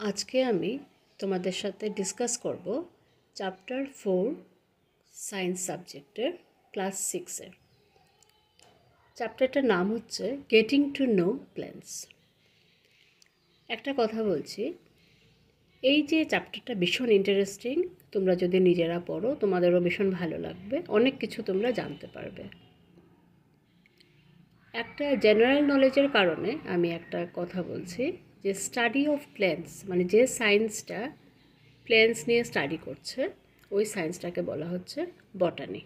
আজকে আমি তোমাদের সাথে ডিসকাস করব চ্যাপ্টার 4 সায়েন্স সাবজেক্টের ক্লাস 6-এর। চ্যাপ্টারটার নাম হচ্ছে গেটিং টু নো প্ল্যান্টস। একটা কথা বলছি, এই যে চ্যাপ্টারটা ভীষণ ইন্টারেস্টিং। তোমরা যদি নিজেরা পড়ো তোমাদেরও ভীষণ ভালো লাগবে, অনেক কিছু তোমরা জানতে পারবে। একটা জেনারেল নলেজের কারণে আমি একটা কথা বলছি যে স্টাডি অফ প্ল্যান্টস, মানে যে সায়েন্সটা প্ল্যান্টস নিয়ে স্টাডি করছে ওই সায়েন্সটাকে বলা হচ্ছে বটানি।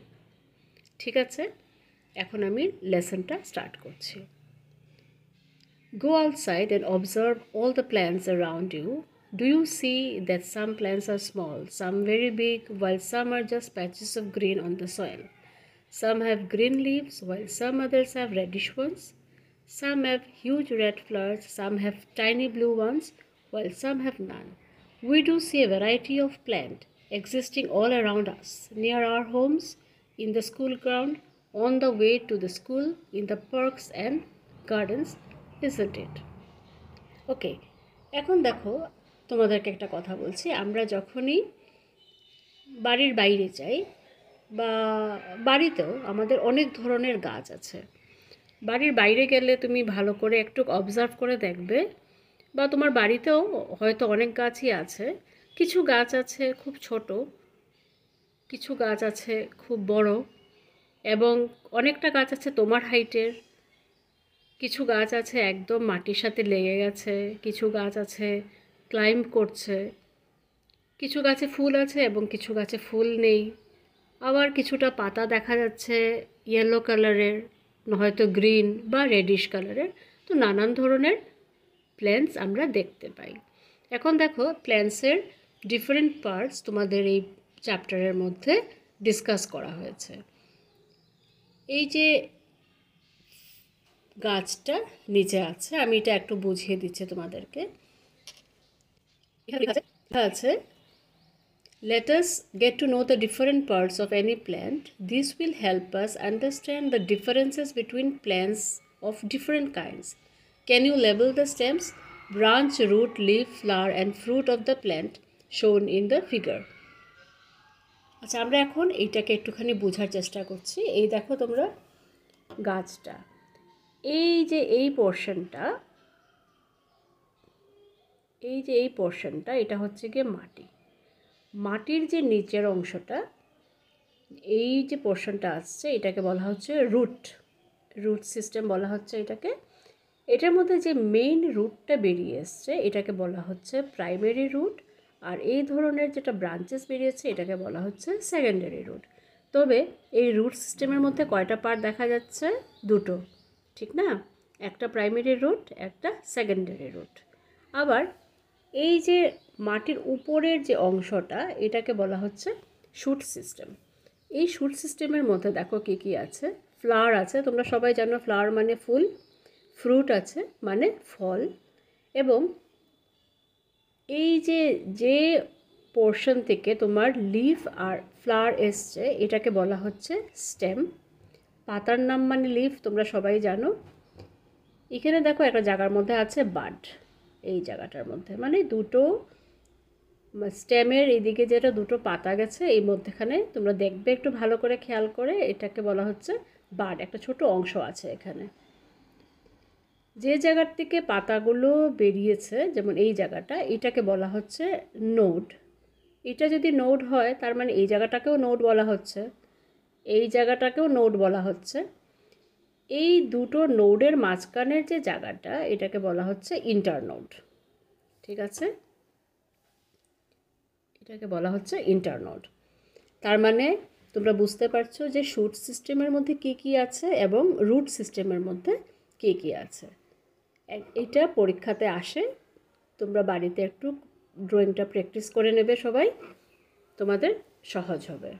ঠিক আছে, এখন আমি লেসনটা স্টার্ট করছি। Go outside and observe all the plants around you. Do you see that some plants are small, some very big, while some are just patches of green on the soil? Some have green leaves, while some others have reddish ones. Some have huge red flowers, some have tiny blue ones, while some have none. We do see a variety of plant existing all around us, near our homes, in the school ground, on the way to the school, in the parks and gardens, isn't it? ওকে, এখন দেখো, তোমাদেরকে একটা কথা বলছি। আমরা যখনই বাড়ির বাইরে যাই বা বাড়িতেও আমাদের অনেক ধরনের গাছ আছে। বাড়ির বাইরে গেলে তুমি ভালো করে একটু অবজার্ভ করে দেখবে, বা তোমার বাড়িতেও হয়তো অনেক গাছই আছে। কিছু গাছ আছে খুব ছোট, কিছু গাছ আছে খুব বড়, এবং অনেকটা গাছ আছে তোমার হাইটের। কিছু গাছ আছে একদম মাটির সাথে লেগে গেছে, কিছু গাছ আছে ক্লাইম্ব করছে, কিছু গাছে ফুল আছে এবং কিছু গাছে ফুল নেই। আবার কিছুটা পাতা দেখা যাচ্ছে ইয়েলো কালারের, হয়তো গ্রিন বা রেডিশ কালারের। তো নানান ধরনের প্ল্যান্টস আমরা দেখতে পাই। এখন দেখো, প্ল্যান্টসের ডিফারেন্ট পার্টস তোমাদের এই চ্যাপ্টারের মধ্যে ডিসকাস করা হয়েছে। এই যে গাছটা নিচে আছে, আমি এটা একটু বুঝিয়ে দিচ্ছি তোমাদেরকে। এখানে লেখা আছে, let us get to know the different parts of any plant. This will help us understand the differences between plants of different kinds. Can you label the stems, branch, root, leaf, flower and fruit of the plant shown in the figure? আচ্ছা, আমরা এখন এইটাকে একটুখানি বোঝার চেষ্টা করছি। এই দেখো তোমরা গাছটা, এই যে এই পোর্শনটা, এটা হচ্ছে গিয়ে মাটি। মাটির যে নিচের অংশটা, এই যে পোর্শনটা আসছে, এটাকে বলা হচ্ছে রুট সিস্টেম বলা হচ্ছে এটাকে। এটার মধ্যে যে মেইন রুটটা বেরিয়ে এসছে এটাকে বলা হচ্ছে প্রাইমারি রুট, আর এই ধরনের যেটা ব্রাঞ্চেস বেরিয়েছে এটাকে বলা হচ্ছে সেকেন্ডারি রুট। তবে এই রুট সিস্টেমের মধ্যে কয়টা পার্ট দেখা যাচ্ছে? দুটো, ঠিক না? একটা প্রাইমারি রুট, একটা সেকেন্ডারি রুট। আবার এই যে মাটির উপরের যে অংশটা, এটাকে বলা হচ্ছে শুট সিস্টেম। এই শুট সিস্টেমের মধ্যে দেখো কী কী আছে। ফ্লাওয়ার আছে, তোমরা সবাই জানো ফ্লাওয়ার মানে ফুল। ফ্রুট আছে মানে ফল। এবং এই যে পোর্শন থেকে তোমার লিফ আর ফ্লাওয়ার এসছে এটাকে বলা হচ্ছে স্টেম। পাতার নাম মানে লিফ, তোমরা সবাই জানো। এখানে দেখো একটা জায়গার মধ্যে আছে বাড, এই জায়গাটার মধ্যে মানে দুটো স্টেমের এইদিকে যেটা দুটো পাতা গেছে, এই মধ্যেখানে তোমরা দেখবে একটু ভালো করে খেয়াল করে, এটাকে বলা হচ্ছে বাড। একটা ছোট অংশ আছে এখানে। যে জায়গার থেকে পাতাগুলো বেরিয়েছে, যেমন এই জায়গাটা, এটাকে বলা হচ্ছে নোড। এটা যদি নোড হয় তার মানে এই জায়গাটাকেও নোড বলা হচ্ছে, এই জায়গাটাকেও নোড বলা হচ্ছে। এই দুটো নোডের মাঝখানের যে জায়গাটা, এটাকে বলা হচ্ছে ইন্টারনোড। ঠিক আছে, এটাকে বলা হচ্ছে ইন্টারনোড। তার মানে তোমরা বুঝতে পারছো যে শুট সিস্টেমের মধ্যে কী কী আছে এবং রুট সিস্টেমের মধ্যে কী কী আছে। এটা পরীক্ষাতে আসে, তোমরা বাড়িতে একটু ড্রয়িংটা প্র্যাকটিস করে নেবে সবাই, তোমাদের সহজ হবে।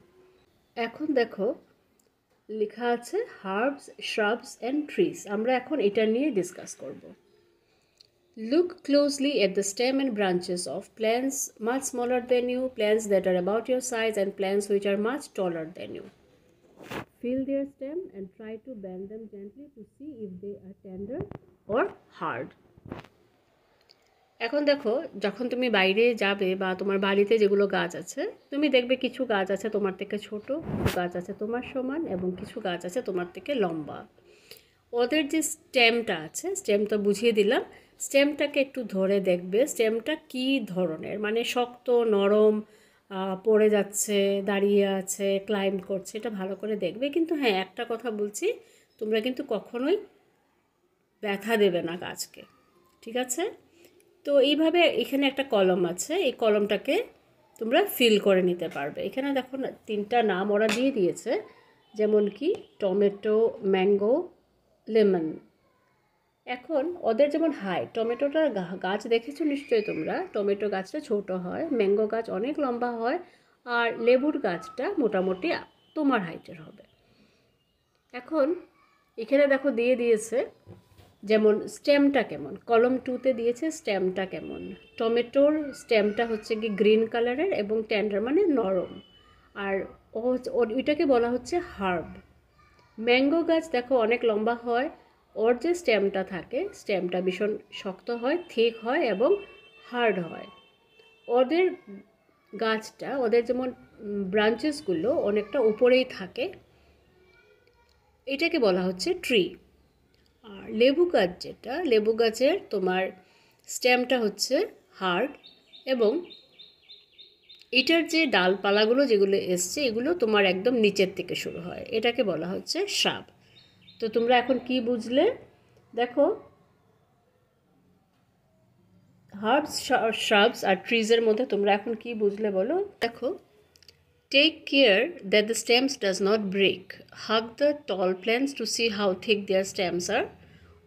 এখন দেখো লেখা আছে হার্বস, শ্রাবস অ্যান্ড ট্রিজ। আমরা এখন এটা নিয়ে ডিসকাস করব। Look closely at the stem and branches of plants much smaller than you, plants that are about your size, and plants which are much taller than you. Feel their stem and try to bend them gently to see if they are tender or hard. এখন দেখো, যখন তুমি বাইরে যাবে বা তোমার বাড়িতে যেগুলো গাছ আছে, তুমি দেখবে কিছু গাছ আছে তোমার থেকে ছোট, কিছু গাছ আছে তোমার সমান, এবং কিছু গাছ আছে তোমার থেকে লম্বা। ওদের যে স্টেমটা আছে, স্টেমটা বুঝিয়ে দিলাম, স্টেমটাকে একটু ধরে দেখবে স্টেমটা কী ধরনের, মানে শক্ত, নরম, পড়ে যাচ্ছে, দাঁড়িয়ে আছে, ক্লাইম্ব করছে, এটা ভালো করে দেখবে। কিন্তু হ্যাঁ, একটা কথা বলছি, তোমরা কিন্তু কখনোই ব্যথা দেবে না গাছকে, ঠিক আছে? তো এইভাবে এখানে একটা কলম আছে, এই কলমটাকে তোমরা ফিল করে নিতে পারবে। এখানে দেখো না, 3টা নাম ওরা দিয়ে দিয়েছে, যেমন কি টমেটো, ম্যাঙ্গো, লেমন। এখন ওদের যেমন হাইট, টমেটোটার গাছ দেখেছো নিশ্চয়ই তোমরা, টমেটো গাছটা ছোট হয়, ম্যাঙ্গো গাছ অনেক লম্বা হয়, আর লেবুর গাছটা মোটামুটি তোমার হাইটের হবে। এখন এখানে দেখো দিয়ে দিয়েছে যেমন স্টেমটা কেমন, কলম 2তে দিয়েছে স্টেমটা কেমন। টমেটোর স্টেমটা হচ্ছে কি গ্রিন কালারের এবং টেন্ডার মানে নরম, আর ওইটাকে বলা হচ্ছে হার্ব। ম্যাঙ্গো গাছ দেখো অনেক লম্বা হয়, ওর যে স্টেমটা থাকে স্টেমটা ভীষণ শক্ত হয়, থিক হয় এবং হার্ড হয়। ওদের গাছটা, ওদের যেমন ব্রাঞ্চেসগুলো অনেকটা উপরেই থাকে, এটাকে বলা হচ্ছে ট্রি। আর লেবু গাছ যেটা, লেবু গাছের তোমার স্টেমটা হচ্ছে হার্ড, এবং এটার যে ডালপালাগুলো যেগুলো এসছে এগুলো তোমার একদম নিচের থেকে শুরু হয়, এটাকে বলা হচ্ছে শ্রাব। তো তোমরা এখন কি বুঝলে দেখো, হার্বস, শ্রাবস আর ট্রিজের মধ্যে তোমরা এখন কি বুঝলে বলো? দেখো, take care that the stems does not break, hug the tall plants to see how thick their stems are.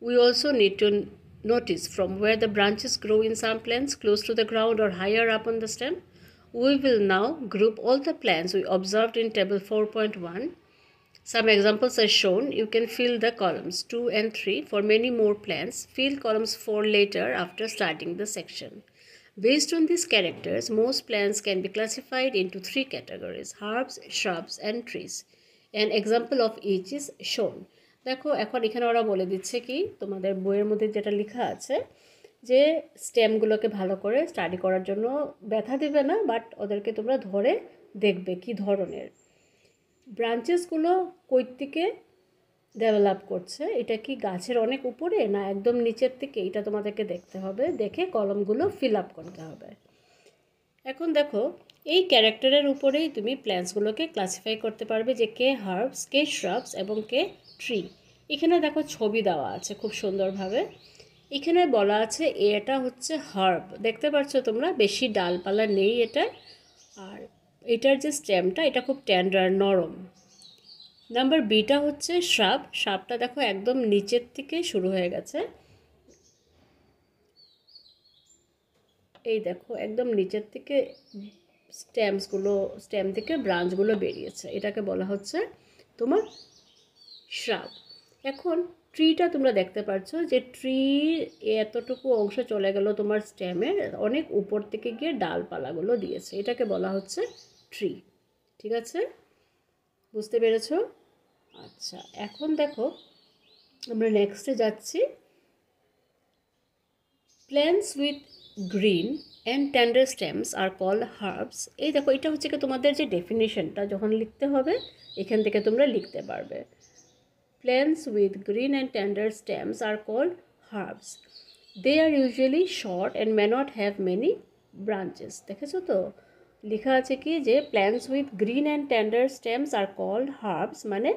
We also need to notice from where the branches grow in some plants close to the ground or higher up on the stem. We will now group all the plants we observed in table 4.1. Some examples are shown. You can fill the columns 2 and 3 for many more plants. Fill columns 4 later after starting the section. Based on these characters, most plants can be classified into 3 categories: herbs, shrubs and trees. An example of each is shown. দেখো, এখন এখানে ওরা বলে দিচ্ছে কি, তোমাদের বইয়ের মধ্যে যেটা লেখা আছে, যে স্টেমগুলোকে ভালো করে স্টাডি করার জন্য ব্যথা দেবে না, বাট ওদেরকে তোমরা ধরে দেখবে কি ধরনের ব্রাঞ্চেসগুলো কই থেকে ডেভেলপ করছে, এটা কি গাছের অনেক উপরে না একদম নিচের থেকে, এটা তোমাদেরকে দেখতে হবে, দেখে কলমগুলো ফিল আপ করতে হবে। এখন দেখো, এই ক্যারেক্টারের উপরেই তুমি প্ল্যান্টসগুলোকে ক্লাসিফাই করতে পারবে যে কে হার্বস, কে শ্রাবস এবং কে ট্রি। এখানে দেখো ছবি দেওয়া আছে খুব সুন্দরভাবে। এখানে বলা আছে এটা হচ্ছে হার্ব, দেখতে পাচ্ছ তোমরা, বেশি ডালপালা নেই এটা, আর এটার যে স্টেমটা এটা খুব টেন্ডার, নরম। নাম্বার বিটা হচ্ছে শ্রাব, শ্রাবটা দেখো একদম নিচের থেকে শুরু হয়ে গেছে, এই দেখো একদম নিচের থেকে স্টেম থেকে ব্রাঞ্চগুলো বেরিয়েছে, এটাকে বলা হচ্ছে তোমার শ্রাব। এখন ট্রিটা তোমরা দেখতে পাচ্ছ যে ট্রি এতটুকু অংশ চলে গেল তোমার স্টেমের, অনেক উপর থেকে গিয়ে ডালপালাগুলো দিয়েছে, এটাকে বলা হচ্ছে ট্রি। ঠিক আছে, বুঝতে পেরেছো? আচ্ছা, এখন দেখো আমরা নেক্সটে যাচ্ছি। Plants with green and tender stems are called herbs. এই দেখো, এটা হচ্ছে কি তোমাদের যে ডেফিনিশনটা যখন লিখতে হবে এখান থেকে তোমরা লিখতে পারবে। Plants with green and tender stems are called herbs. They are usually short and may not have many branches. দেখেছো তো, লেখা আছে কি যে plants with green and tender stems are called herbs, মানে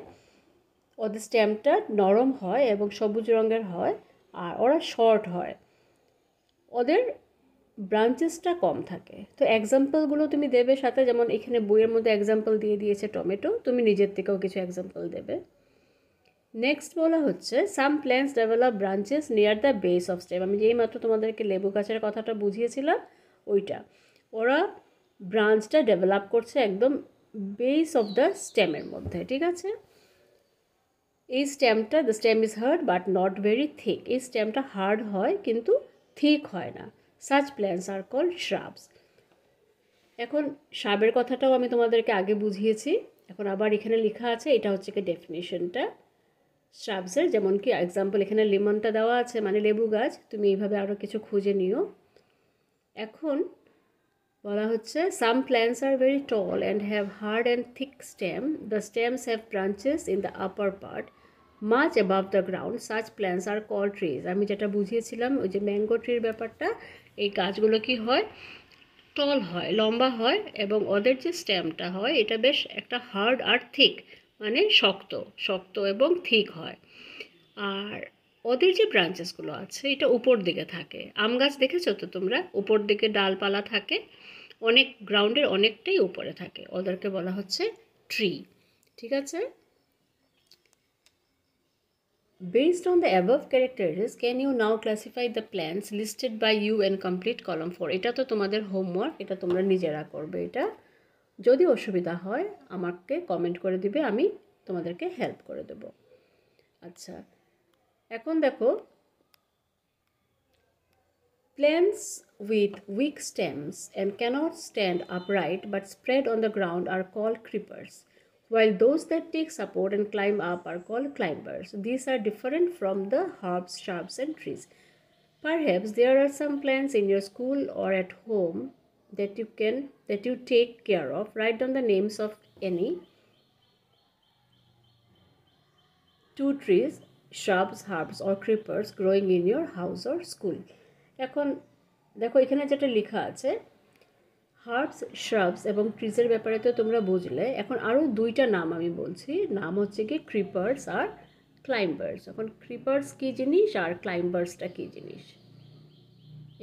ওদের স্টেমটা নরম হয় এবং সবুজ রঙের হয়, আর ওরা শর্ট হয়, ওদের ব্রাঞ্চেসটা কম থাকে। তো এক্সাম্পলগুলো তুমি দেবে সাথে, যেমন এখানে বইয়ের মধ্যে এক্সাম্পল দিয়ে দিয়েছে টমেটো, তুমি নিজের থেকেও কিছু এক্সাম্পল দেবে। নেক্সট বলা হচ্ছে some plants develop branches near the base of stem. আমি যেই মাত্র তোমাদেরকে লেবু গাছের কথাটা বুঝিয়েছিলাম ওইটা, ওরা ব্রাঞ্চটা ডেভেলপ করছে একদম বেস অফ দ্য স্টেমের মধ্যে, ঠিক আছে? এই স্টেমটা, the stem is hard but not very thick, এই স্টেমটা হার্ড হয় কিন্তু থিক হয় না। Such plants are called shrubs. এখন শ্রাবের কথাটাও আমি তোমাদেরকে আগে বুঝিয়েছি, এখন আবার এখানে লেখা আছে, এটা হচ্ছে কি ডেফিনেশনটা শ্রাবসের। যেমন কি এক্সাম্পল এখানে লেমনটা দেওয়া আছে, মানে লেবু গাছ, তুমি এইভাবে আরও কিছু খুঁজে নিও। এখন বলা হচ্ছে some plants are very tall and have hard and thick stem, the stems have branches in the upper part much above the ground, such plants are call trees. আমি যেটা বুঝিয়েছিলাম ওই যে ম্যাঙ্গো ট্রির ব্যাপারটা, এই গাছগুলো কি হয়, টল হয়, লম্বা হয়, এবং ওদের যে স্টেমটা হয় এটা বেশ একটা হার্ড আর থিক, মানে শক্ত শক্ত এবং থিক হয়। আর ওদের যে ব্রাঞ্চেসগুলো আছে এটা উপর দিকে থাকে। আম গাছ দেখেছো তো তোমরা, উপর দিকে ডালপালা থাকে, অনেক গ্রাউন্ডের অনেকটাই উপরে থাকে, ওদেরকে বলা হচ্ছে ট্রি। ঠিক আছে? Based on the above characteristics, can you now classify the plants listed by you and complete column 4? এটা তো তোমাদের হোমওয়ার্ক, এটা তোমরা নিজেরা করবে। এটা যদি অসুবিধা হয় আমাকে কমেন্ট করে দিবে, আমি তোমাদেরকে হেল্প করে দেব। আচ্ছা, এখন দেখো, plants with weak stems and cannot stand upright but spread on the ground are called creepers, while those that take support and climb up are called climbers. These are different from the herbs, shrubs, and trees. Perhaps there are some plants in your school or at home that you take care of. Write down the names of any 2 trees, shrubs, herbs, or creepers growing in your house or school. এখন দেখো এখানে যেটা লেখা আছে, herbs, শ্রাবস এবং ট্রিজের ব্যাপারে তো তোমরা বুঝলে। এখন আরও 2টা নাম আমি বলছি, নাম হচ্ছে কি ক্রিপার্স আর ক্লাইম্বার্স। এখন ক্রিপার্স কী জিনিস আর ক্লাইম্বার্সটা কী জিনিস,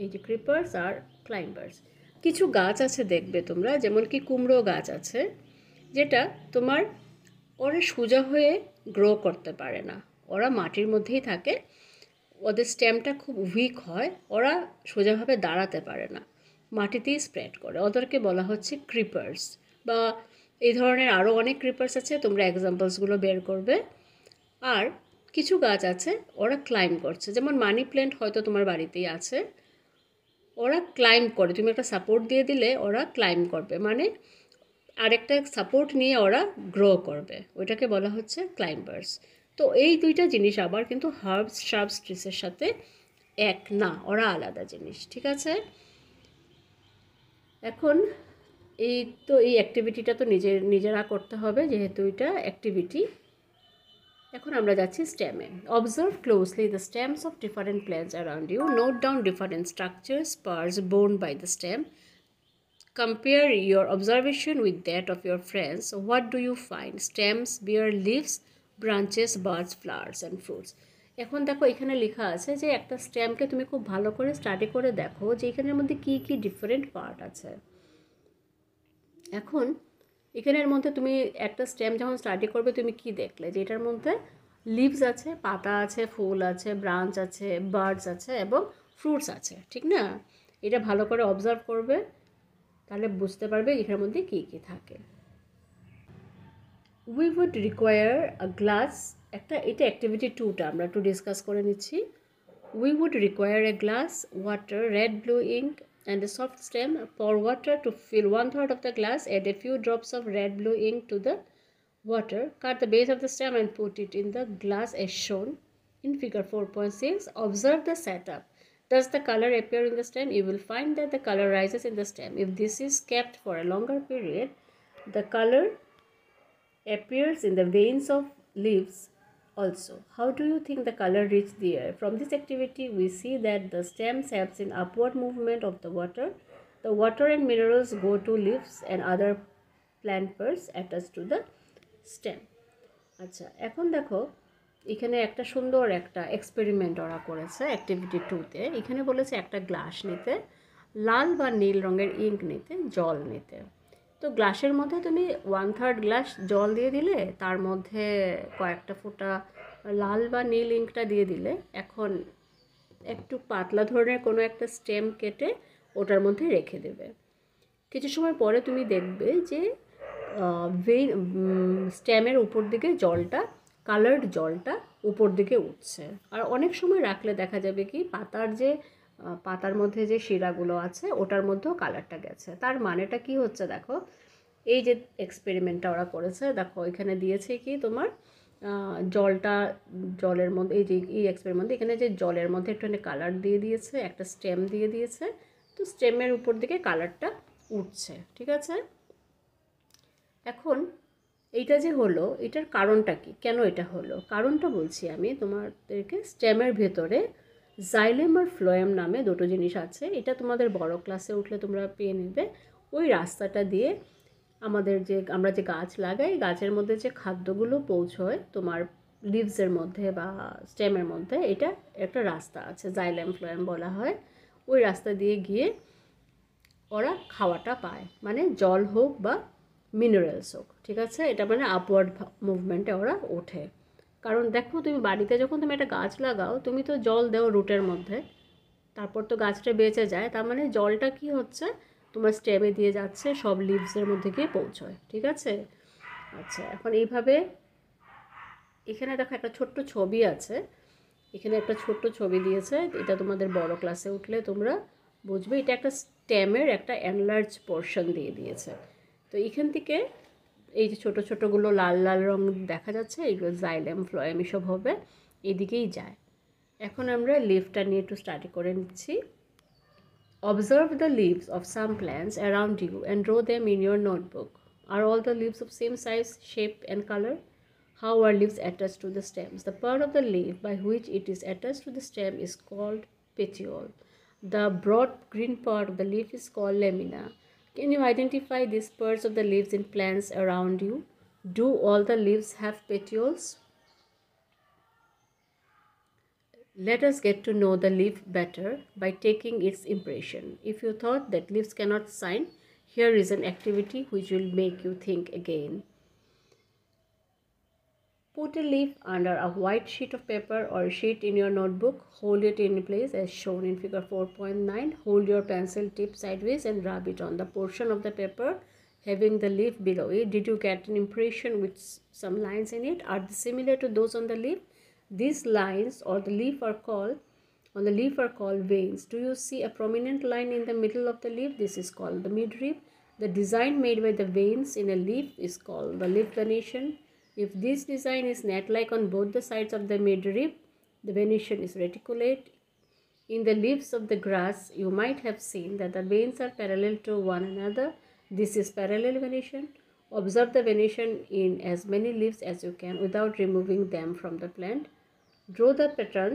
এই যে ক্রিপার্স আর ক্লাইম্বার্স। কিছু গাছ আছে দেখবে তোমরা, যেমন কি কুমড়ো গাছ আছে, যেটা তোমার ওরা সোজা হয়ে গ্রো করতে পারে না, ওরা মাটির মধ্যেই থাকে, ওদের স্টেমটা খুব উইক হয়, ওরা সোজাভাবে দাঁড়াতে পারে না, মাটিতেই স্প্রেড করে, ওদেরকে বলা হচ্ছে ক্রিপার্স। বা এই ধরনের আরও অনেক ক্রিপার্স আছে, তোমরা এক্সাম্পলসগুলো বের করবে। আর কিছু গাছ আছে ওরা ক্লাইম্ব করছে, যেমন মানি প্ল্যান্ট হয়তো তোমার বাড়িতেই আছে, ওরা ক্লাইম্ব করে, তুমি একটা সাপোর্ট দিয়ে দিলে ওরা ক্লাইম্ব করবে, মানে আরেকটা সাপোর্ট নিয়ে ওরা গ্রো করবে, ওইটাকে বলা হচ্ছে ক্লাইম্বার্স। তো এই 2টা জিনিস আবার কিন্তু হার্বস, শ্রাবস, ট্রিসের সাথে এক না, ওরা আলাদা জিনিস। ঠিক আছে? এখন এই অ্যাক্টিভিটিটা তো নিজেরা করতে হবে, যেহেতু এটা অ্যাক্টিভিটি। এখন আমরা যাচ্ছি স্টেমে। Observe closely the stems of different plants around you, note down different structures, parts borne by the stem, compare your observation with that of your friends. What do you find? Stems bear leaves, branches, buds, flowers and fruits. এখন দেখো এখানে লেখা আছে যে একটা স্টেমকে তুমি খুব ভালো করে স্টাডি করে দেখো যে এখানের মধ্যে কি কি ডিফারেন্ট পার্ট আছে। এখন এখানের মধ্যে তুমি একটা স্টেম যখন স্টাডি করবে তুমি কি দেখলে, যে এটার মধ্যে লিভস আছে, পাতা আছে, ফুল আছে, ব্রাঞ্চ আছে, বার্ডস আছে এবং ফ্রুটস আছে। ঠিক না? এটা ভালো করে অবজার্ভ করবে, তাহলে বুঝতে পারবে এখানের মধ্যে কী কী থাকে। We would require a glass, এটা অ্যাক্টিভিটি 2টা আমরা একটু ডিসকাস করে নিচ্ছি। We would require a glass, water, red blue ink and a soft stem. pour water to fill 1/3 of the glass, add a few drops of red blue ink to the water, cut the base of the stem and put it in the glass as shown in figure 4.6. Observe the setup. Does the color appear in the stem? You will find that the color rises in the stem. If this is kept for a longer period, the color appears in the veins of leaves also. How do you think the color reached the air? From this activity, we see that the stems helps in upward movement of the water. The water and minerals go to leaves and other plant parts attached to the stem. আচ্ছা, এখন দেখো এখানে একটা সুন্দর একটা experiment ওরা করেছে activity 2তে। এখানে বলেছে একটা গ্লাস নিতে, লাল বা নীল রঙের ইঙ্ক নিতে, জল নিতে। তো গ্লাসের মধ্যে তুমি 1/3 গ্লাস জল দিয়ে দিলে, তার মধ্যে কয়েকটা ফোঁটা লাল বা নীল ইঙ্কটা দিয়ে দিলে, এখন একটু পাতলা ধরনের কোনো একটা স্টেম কেটে ওটার মধ্যে রেখে দেবে। কিছু সময় পরে তুমি দেখবে যে স্টেমের উপর দিকে জলটা, কালার্ড জলটা উপর দিকে উঠছে। আর অনেক সময় রাখলে দেখা যাবে কি পাতার মধ্যে যে শিরাগুলো আছে ওটার মধ্যেও কালারটা গেছে। তার মানেটা কি হচ্ছে দেখো, এই যে এক্সপেরিমেন্টটা ওরা করেছে, দেখো এখানে দিয়েছে কি তোমার জলের মধ্যে, এই এক্সপেরিমেন্ট এখানে যে জলের মধ্যে একটুখানি কালার দিয়ে দিয়েছে, একটা স্টেম দিয়ে দিয়েছে, তো স্টেমের উপর দিকে কালারটা উঠছে, ঠিক আছে। এখন এইটা যে হলো, এটার কারণটা কি, কেন এটা হলো, কারণটা বলছি আমি তোমাদেরকে। স্টেমের ভেতরে জাইলেম আর ফ্লোয়েম নামে দুটো জিনিস আছে। এটা তোমাদের বড় ক্লাসে উঠলে তোমরা পেয়ে নেবে। ওই রাস্তাটা দিয়ে আমরা যে গাছ লাগাই, গাছের মধ্যে যে খাদ্যগুলো পৌঁছয় তোমার লিভসের মধ্যে বা স্টেমের মধ্যে, এটা একটা রাস্তা আছে, জাইলেম ফ্লোয়েম বলা হয়। ওই রাস্তা দিয়ে গিয়ে ওরা খাওয়াটা পায়, মানে জল হোক বা মিনারেলস হোক, ঠিক আছে। এটা মানে আপওয়ার্ড মুভমেন্টে ওরা ওঠে। কারণ দেখো, তুমি বাড়িতে যখন তুমি একটা গাছ লাগাও, তুমি তো জল দাও রুটের মধ্যে, তারপর তো গাছটা বেঁচে যায়। তার মানে জলটা কি হচ্ছে, তোমার স্টেমে দিয়ে যাচ্ছে, সব লিভসের মধ্যে গিয়ে পৌঁছয়, ঠিক আছে। আচ্ছা, এখন এইভাবে এখানে দেখো একটা ছোট্ট ছবি আছে, এখানে একটা ছোট্ট ছবি দিয়েছে। এটা তোমাদের বড় ক্লাসে উঠলে তোমরা বুঝবে। এটা একটা স্টেমের একটা এনলার্জ পোর্শন দিয়ে দিয়েছে। তো এখান থেকে এই যে ছোটো ছোটোগুলো লাল লাল রঙ দেখা যাচ্ছে, এগুলো জাইলেম ফ্লোয়েম এসব হবে, এদিকেই যায়। এখন আমরা লিভটা নিয়ে একটু স্টাডি করে নিচ্ছি। Observe the leaves of some plants around you and draw them in your notebook. Are all the leaves of same size, shape and color? How are leaves attached to the stems? The part of the leaf by which it is attached to the stem is called petiole. The broad green part of the leaf is called lamina. Can you identify these parts of the leaves in plants around you? Do all the leaves have petioles? Let us get to know the leaf better by taking its impression. If you thought that leaves cannot sign, here is an activity which will make you think again. Put a leaf under a white sheet of paper or sheet in your notebook. Hold it in place as shown in figure 4.9. Hold your pencil tip sideways and rub it on the portion of the paper having the leaf below it. Did you get an impression with some lines in it? Are they similar to those on the leaf? These lines on the leaf are called veins. Do you see a prominent line in the middle of the leaf? This is called the midrib. The design made by the veins in a leaf is called the leaf venation. If this design is net-like on both the sides of the midrib, the venation is reticulate. In the leaves of the grass, you might have seen that the veins are parallel to one another. This is parallel venation. Observe the venation in as many leaves as you can without removing them from the plant. Draw the pattern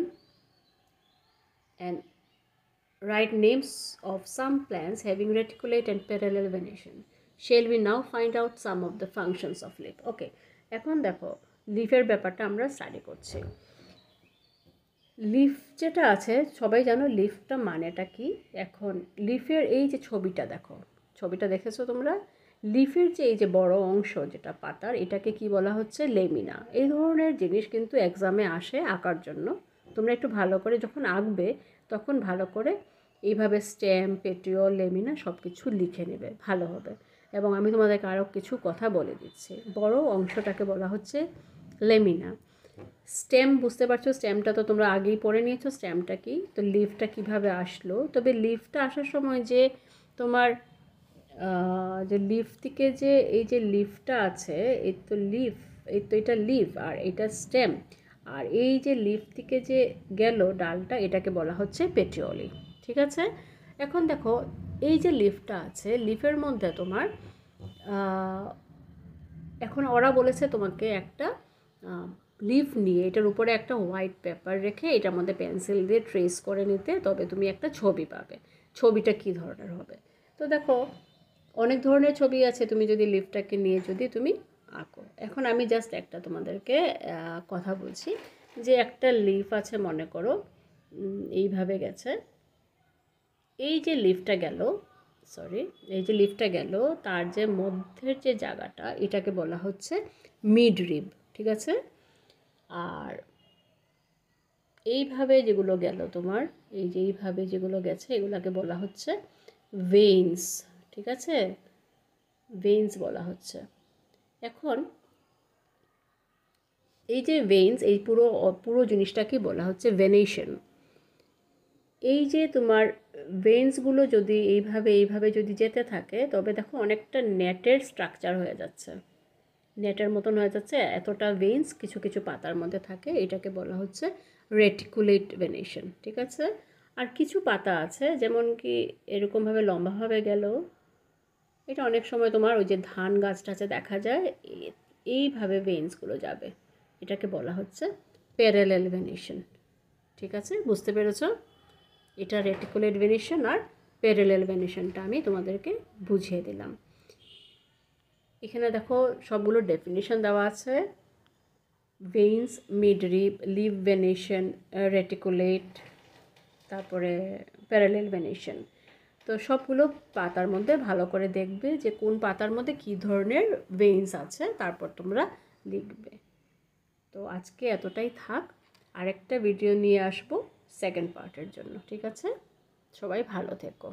and write names of some plants having reticulate and parallel venation. Shall we now find out some of the functions of leaf? Okay, এখন দেখো লিফের ব্যাপারটা আমরা study করছি। Leaf যেটা আছে, সবাই জানো লিফটা মানেটা কি। এখন লিফের এই যে ছবিটা দেখো, ছবিটা দেখেছো তোমরা, লিফের যে এই যে বড় অংশ যেটা পাতার, এটাকে কি বলা হচ্ছে, লেমিনা। এই ধরনের জিনিস কিন্তু এক্সামে আসে আঁকার জন্য। তোমরা একটু ভালো করে যখন আঁকবে তখন ভালো করে এইভাবে স্টেম, পেটিওল, লেমিনা সব কিছু লিখে নেবে, ভালো হবে। এবং আমি তোমাদেরকে আরও কিছু কথা বলে দিচ্ছি। বড় অংশটাকে বলা হচ্ছে লেমিনা। স্টেম বুঝতে পারছো, স্টেমটা তো তোমরা আগেই পড়ে নিয়েছো স্টেমটা কি। তো লিফটা কিভাবে আসলো, তবে লিফটা আসার সময় যে তোমার যে লিফ থেকে যে এই যে লিফটা আছে, এই তো লিফ, এই তো এটা লিফ আর এটা স্টেম, আর এই যে লিফ থেকে যে গেল ডালটা, এটাকে বলা হচ্ছে পেটিওলি, ঠিক আছে। এখন দেখো এই যে লিফটা আছে, লিফের মধ্যে তোমার এখন ওরা বলেছে তোমাকে একটা লিফ নিয়ে এটার উপরে একটা হোয়াইট পেপার রেখে এটার মধ্যে পেন্সিল দিয়ে ট্রেস করে নিতে, তবে তুমি একটা ছবি পাবে। ছবিটা কী ধরনের হবে? তো দেখো অনেক ধরনের ছবি আছে, তুমি যদি লিফটাকে নিয়ে যদি তুমি আঁকো। এখন আমি জাস্ট একটা তোমাদেরকে কথা বলছি যে একটা লিফ আছে, মনে করো এইভাবে গেছে। এই যে লিফটা গেল, এই যে লিফটা গেল, তার যে মধ্যের যে জায়গাটা, এটাকে বলা হচ্ছে মিড রিব, ঠিক আছে। আর এইভাবে যেগুলো গেল তোমার, এই যে এইভাবে যেগুলো গেছে, এগুলোকে বলা হচ্ছে ভেইনস, ঠিক আছে, ভেইনস বলা হচ্ছে। এখন এই যে ভেইনস, এই পুরো জিনিসটাকে বলা হচ্ছে ভেনেশন। এই যে তোমার ভেইনসগুলো যদি এইভাবে যদি যেতে থাকে, তবে দেখো অনেকটা নেটের স্ট্রাকচার হয়ে যাচ্ছে, নেটের মতন হয়ে যাচ্ছে। এতটা ভেইনস কিছু কিছু পাতার মধ্যে থাকে, এটাকে বলা হচ্ছে রেটিকুলেট ভেনেশন, ঠিক আছে। আর কিছু পাতা আছে যেমন কি এরকমভাবে লম্বাভাবে গেল, এটা অনেক সময় তোমার ওই যে ধান গাছটাতে দেখা যায় এইভাবে ভেইন্সগুলো যাবে, এটাকে বলা হচ্ছে প্যারালাল ভেনেশন। ঠিক আছে, বুঝতে পেরেছো? এটা রেটিকুলেট ভেনেশন আর প্যারালাল ভেনেশনটা আমি তোমাদেরকে বুঝিয়ে দিলাম। এখানে দেখো সবগুলো ডেফিনিশন দেওয়া আছে, ভেইন্স, মিডরিপ, লিভ ভেনেশন, রেটিকুলেট, তারপরে প্যারালাল ভেনেশন। তো সবগুলো পাতার মধ্যে ভালো করে দেখবে যে কোন পাতার মধ্যে কী ধরনের ভেইন্স আছে, তারপর তোমরা লিখবে। তো আজকে এতটাই থাক, আরেকটা ভিডিও নিয়ে আসবো সেকেন্ড পার্টের জন্য। ঠিক আছে, সবাই ভালো থেকো।